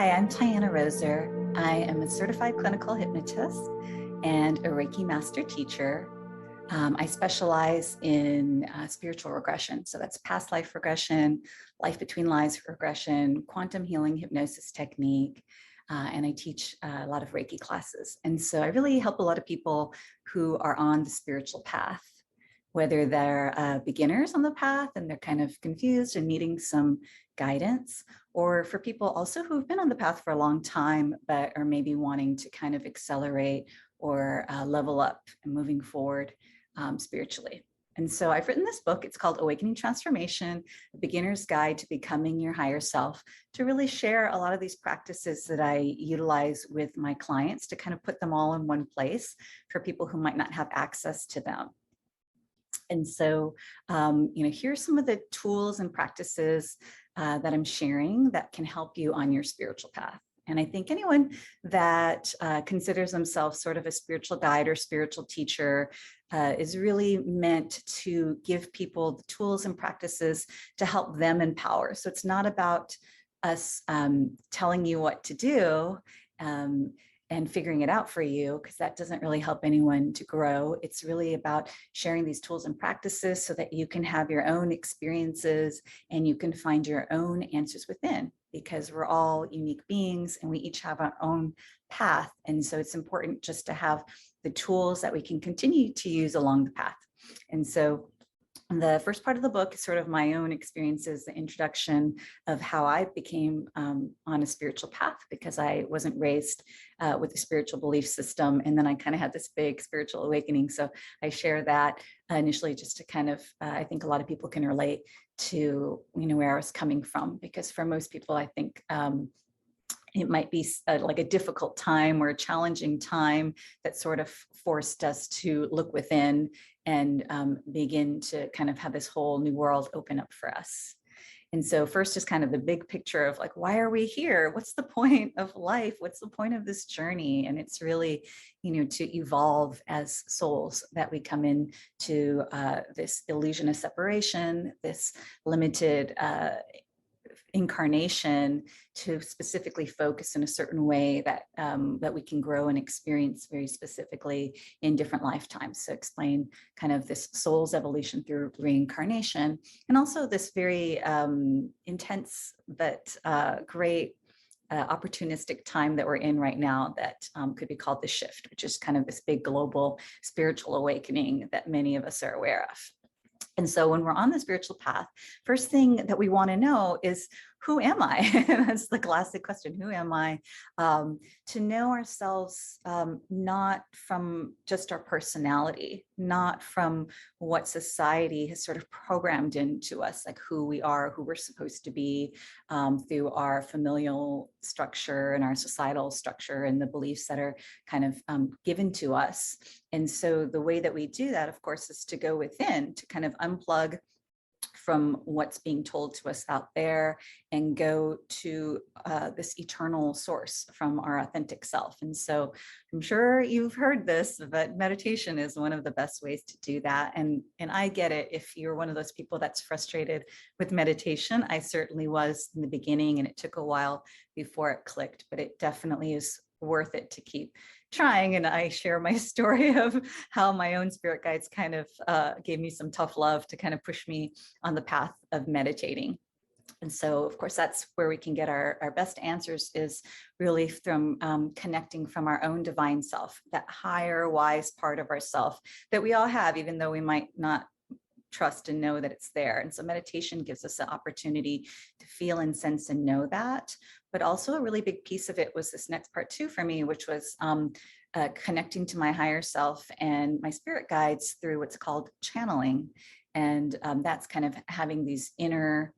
Hi, I'm Tiana Roser. I am a certified clinical hypnotist and a Reiki master teacher. I specialize in spiritual regression. So that's past life regression, life between lives regression, quantum healing hypnosis technique. And I teach a lot of Reiki classes. And so I really help a lot of people who are on the spiritual path, whether they're beginners on the path and they're kind of confused and needing some guidance, or for people also who've been on the path for a long time, but are maybe wanting to kind of accelerate or level up and moving forward spiritually. And so I've written this book. It's called Awakening Transformation, A Beginner's Guide to Becoming Your Higher Self, to really share a lot of these practices that I utilize with my clients to kind of put them all in one place for people who might not have access to them. And so, here's some of the tools and practices that I'm sharing that can help you on your spiritual path. And I think anyone that considers themselves sort of a spiritual guide or spiritual teacher is really meant to give people the tools and practices to help them empower. So it's not about us telling you what to do and figuring it out for you, because that doesn't really help anyone to grow. It's really about sharing these tools and practices so that you can have your own experiences and you can find your own answers within, because we're all unique beings and we each have our own path. And so it's important just to have the tools that we can continue to use along the path. And so the first part of the book is sort of my own experiences, the introduction of how I became on a spiritual path, because I wasn't raised with a spiritual belief system. And then I kind of had this big spiritual awakening. So I share that initially just to kind of, I think a lot of people can relate to, where I was coming from, because for most people, I think it might be like a difficult time or a challenging time that sort of forced us to look within and begin to kind of have this whole new world open up for us. And so first is kind of the big picture of like, why are we here? What's the point of life? What's the point of this journey? And it's really, to evolve as souls, that we come in to this illusion of separation, this limited incarnation, to specifically focus in a certain way that that we can grow and experience very specifically in different lifetimes. So explain kind of this soul's evolution through reincarnation, and also this very intense but great opportunistic time that we're in right now that could be called the shift, which is kind of this big global spiritual awakening that many of us are aware of. And so when we're on the spiritual path, first thing that we want to know is, who am I? That's the classic question. Who am I? To know ourselves, not from just our personality, not from what society has sort of programmed into us, like who we are, who we're supposed to be, through our familial structure and our societal structure and the beliefs that are kind of given to us. And so the way that we do that, of course, is to go within, to kind of unplug from what's being told to us out there and go to this eternal source from our authentic self. And so I'm sure you've heard this, but meditation is one of the best ways to do that. And I get it. If you're one of those people that's frustrated with meditation, I certainly was in the beginning, and it took a while before it clicked, but it definitely is worth it to keep trying. And I share my story of how my own spirit guides kind of gave me some tough love to kind of push me on the path of meditating. And so, of course, that's where we can get our best answers, is really from connecting from our own divine self, that higher, wise part of ourself that we all have, even though we might not trust and know that it's there. And so meditation gives us the opportunity to feel and sense and know that. But also a really big piece of it was this next part too for me, which was connecting to my higher self and my spirit guides through what's called channeling. And that's kind of having these inner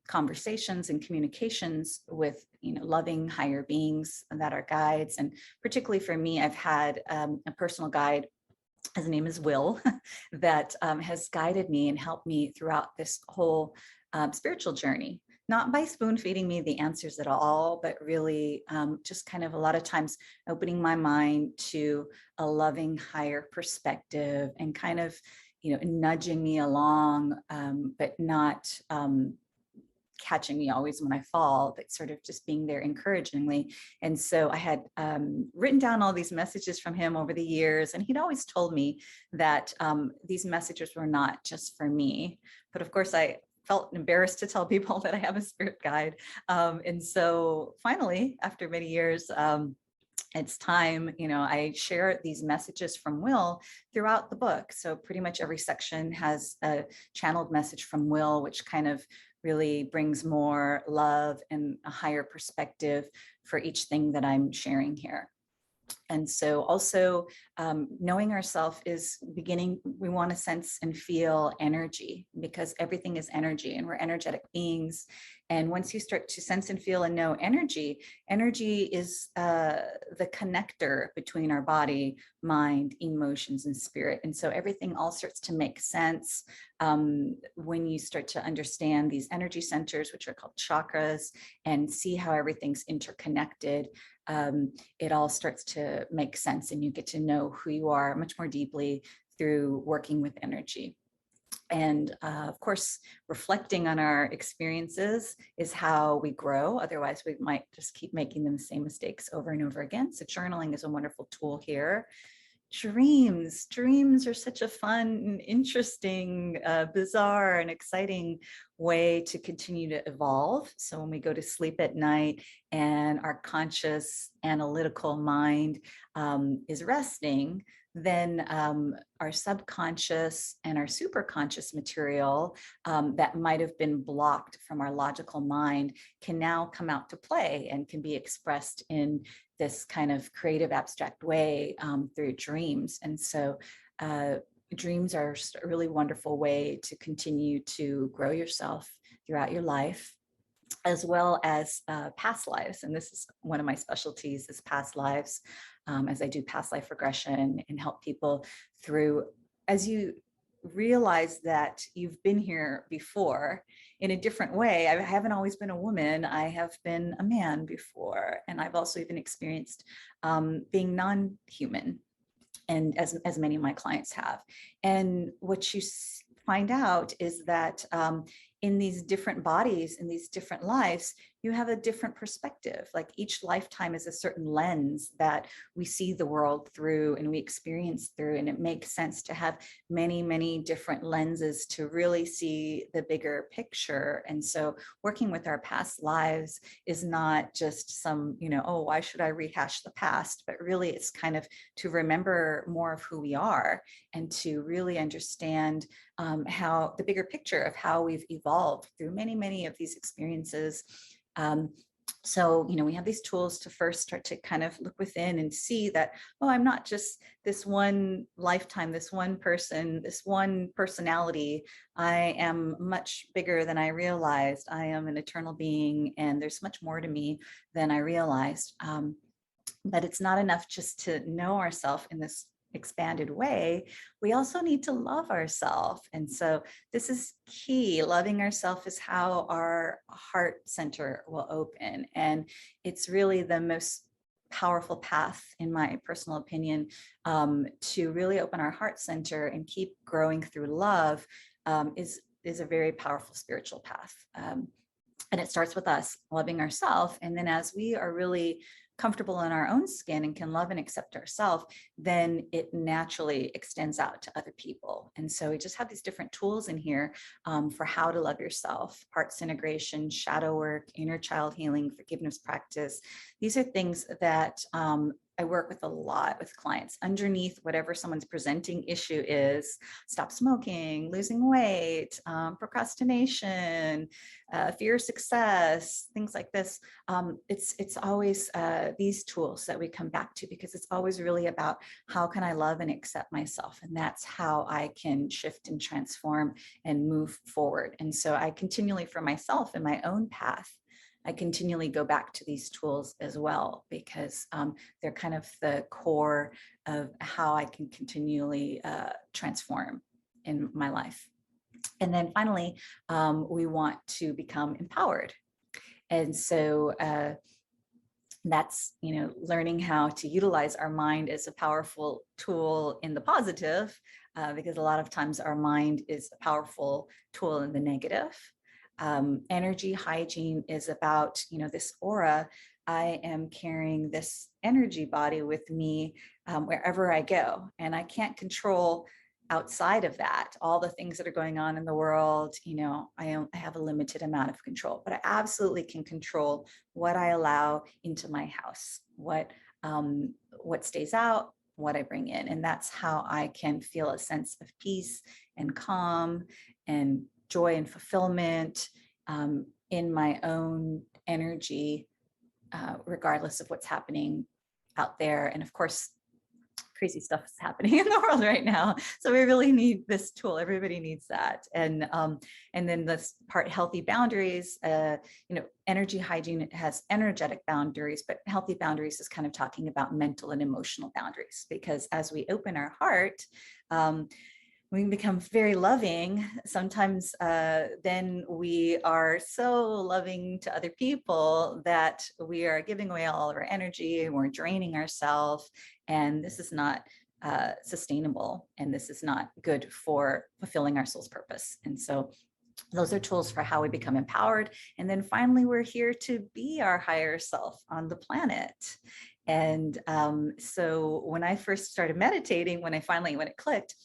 conversations and communications with loving higher beings that are guides. And particularly for me, I've had a personal guide. His name is Will, that has guided me and helped me throughout this whole spiritual journey, not by spoon feeding me the answers at all, but really just kind of a lot of times opening my mind to a loving higher perspective and kind of, nudging me along, but not catching me always when I fall, but sort of just being there encouragingly. And so I had written down all these messages from him over the years, and he'd always told me that these messages were not just for me. But of course, I felt embarrassed to tell people that I have a spirit guide. And so finally, after many years, it's time, I share these messages from Will throughout the book. So pretty much every section has a channeled message from Will, which kind of really brings more love and a higher perspective for each thing that I'm sharing here. And so also knowing ourselves is beginning, we want to sense and feel energy, because everything is energy and we're energetic beings. And once you start to sense and feel and know energy, energy is the connector between our body, mind, emotions, and spirit. And so everything all starts to make sense when you start to understand these energy centers, which are called chakras, and see how everything's interconnected. It all starts to make sense, and you get to know who you are much more deeply through working with energy. And of course, reflecting on our experiences is how we grow. Otherwise, we might just keep making the same mistakes over and over again. So journaling is a wonderful tool here. Dreams are such a fun, interesting, bizarre, and exciting way to continue to evolve. So when we go to sleep at night and our conscious analytical mind is resting, then our subconscious and our superconscious material that might have been blocked from our logical mind can now come out to play and can be expressed in this kind of creative, abstract way through dreams. And so dreams are a really wonderful way to continue to grow yourself throughout your life, as well as past lives. And this is one of my specialties, is past lives, as I do past life regression and help people through, as you realize that you've been here before in a different way. I haven't always been a woman. I have been a man before. And I've also even experienced being non-human, and as many of my clients have. And what you find out is that in these different bodies, in these different lives, you have a different perspective. Like each lifetime is a certain lens that we see the world through and we experience through. And it makes sense to have many, many different lenses to really see the bigger picture. And so working with our past lives is not just some, oh, why should I rehash the past? But really it's kind of to remember more of who we are and to really understand how the bigger picture of how we've evolved through many, many of these experiences. So, we have these tools to first start to kind of look within and see that, oh, I'm not just this one lifetime, this one person, this one personality. I am much bigger than I realized. I am an eternal being, and there's much more to me than I realized. But it's not enough just to know ourselves in this expanded way. We also need to love ourselves. And so this is key. Loving ourselves is how our heart center will open. And it's really the most powerful path, in my personal opinion, to really open our heart center and keep growing through love is a very powerful spiritual path. And it starts with us loving ourselves. And then as we are really comfortable in our own skin and can love and accept ourselves, then it naturally extends out to other people. And so we just have these different tools in here for how to love yourself: hearts integration, shadow work, inner child healing, forgiveness practice. These are things that I work with a lot with clients. Underneath whatever someone's presenting issue is: stop smoking, losing weight, procrastination, fear of success, things like this. It's always these tools that we come back to, because it's always really about how can I love and accept myself? And that's how I can shift and transform and move forward. And so I continually, for myself in my own path, I continually go back to these tools as well, because they're kind of the core of how I can continually transform in my life. And then finally, we want to become empowered. And so that's, learning how to utilize our mind as a powerful tool in the positive, because a lot of times our mind is a powerful tool in the negative. Energy hygiene is about, this aura. I am carrying this energy body with me wherever I go, and I can't control outside of that all the things that are going on in the world. I have a limited amount of control, but I absolutely can control what I allow into my house, what stays out, what I bring in. And that's how I can feel a sense of peace and calm and joy and fulfillment in my own energy, regardless of what's happening out there. And of course, crazy stuff is happening in the world right now. So we really need this tool. Everybody needs that. And then this part, healthy boundaries, energy hygiene has energetic boundaries, but healthy boundaries is kind of talking about mental and emotional boundaries, because as we open our heart, we can become very loving. Sometimes then we are so loving to other people that we are giving away all of our energy and we're draining ourselves. And this is not sustainable. And this is not good for fulfilling our soul's purpose. And so those are tools for how we become empowered. And then finally, we're here to be our higher self on the planet. And so when I first started meditating, when it clicked,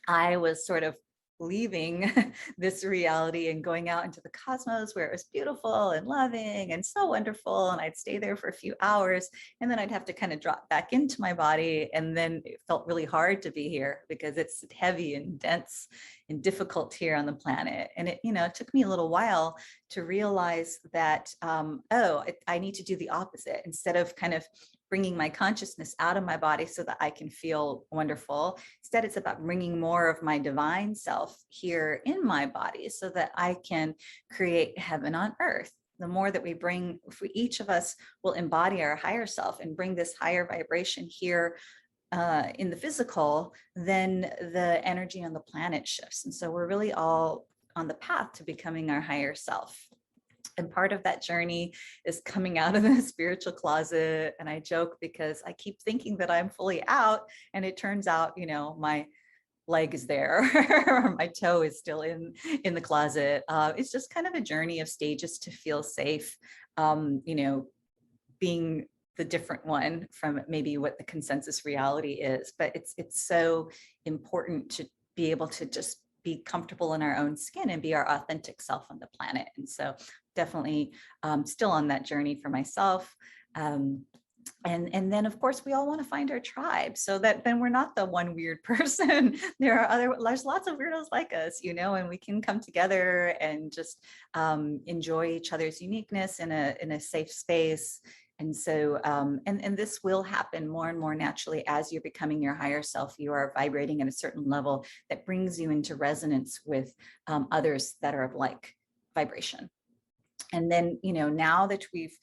I was sort of leaving this reality and going out into the cosmos where it was beautiful and loving and so wonderful. And I'd stay there for a few hours, and then I'd have to kind of drop back into my body. And then it felt really hard to be here because it's heavy and dense and difficult here on the planet. And it took me a little while to realize that, I need to do the opposite. Instead of kind of bringing my consciousness out of my body so that I can feel wonderful. Instead, it's about bringing more of my divine self here in my body so that I can create heaven on earth. The more that we bring, if each of us will embody our higher self and bring this higher vibration here in the physical, then the energy on the planet shifts. And so we're really all on the path to becoming our higher self. And part of that journey is coming out of the spiritual closet. And I joke because I keep thinking that I'm fully out, and it turns out, my leg is there or my toe is still in the closet. It's just kind of a journey of stages to feel safe, being the different one from maybe what the consensus reality is. But it's so important to be able to just be comfortable in our own skin and be our authentic self on the planet. And so definitely still on that journey for myself. And then of course we all want to find our tribe, so that then we're not the one weird person. There's lots of weirdos like us, and we can come together and just enjoy each other's uniqueness in a safe space. And so, and this will happen more and more naturally as you're becoming your higher self. You are vibrating at a certain level that brings you into resonance with others that are of like vibration. And then, now that we've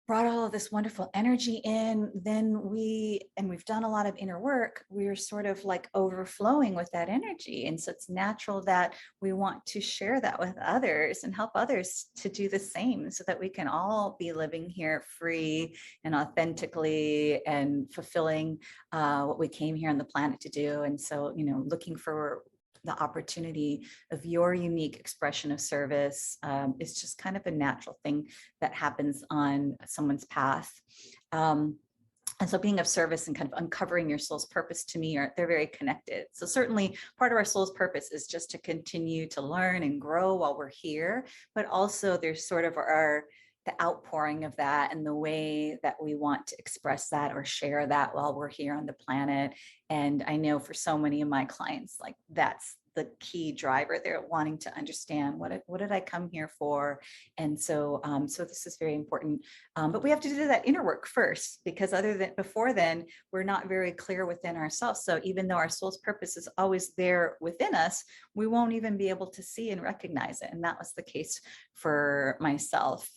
brought all of this wonderful energy in, then we've done a lot of inner work, we're sort of like overflowing with that energy. And so it's natural that we want to share that with others and help others to do the same, so that we can all be living here free and authentically and fulfilling what we came here on the planet to do. And so, looking for the opportunity of your unique expression of service is just kind of a natural thing that happens on someone's path. And so being of service and kind of uncovering your soul's purpose, to me, they're very connected. So certainly part of our soul's purpose is just to continue to learn and grow while we're here, but also there's sort of the outpouring of that and the way that we want to express that or share that while we're here on the planet. And I know for so many of my clients, like that's the key driver. They're wanting to understand what did I come here for? And so, so this is very important. But we have to do that inner work first, because before then, we're not very clear within ourselves. So even though our soul's purpose is always there within us, we won't even be able to see and recognize it. And that was the case for myself.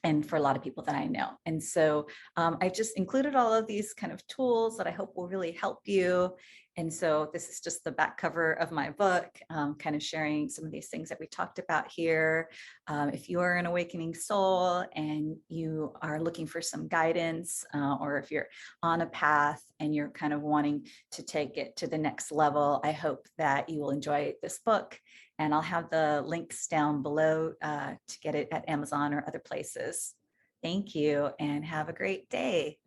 And for a lot of people that I know. And so I just included all of these kind of tools that I hope will really help you. And so this is just the back cover of my book, kind of sharing some of these things that we talked about here. If you are an awakening soul and you are looking for some guidance, or if you're on a path and you're kind of wanting to take it to the next level, I hope that you will enjoy this book And I'll have the links down below to get it at Amazon or other places. Thank you and have a great day.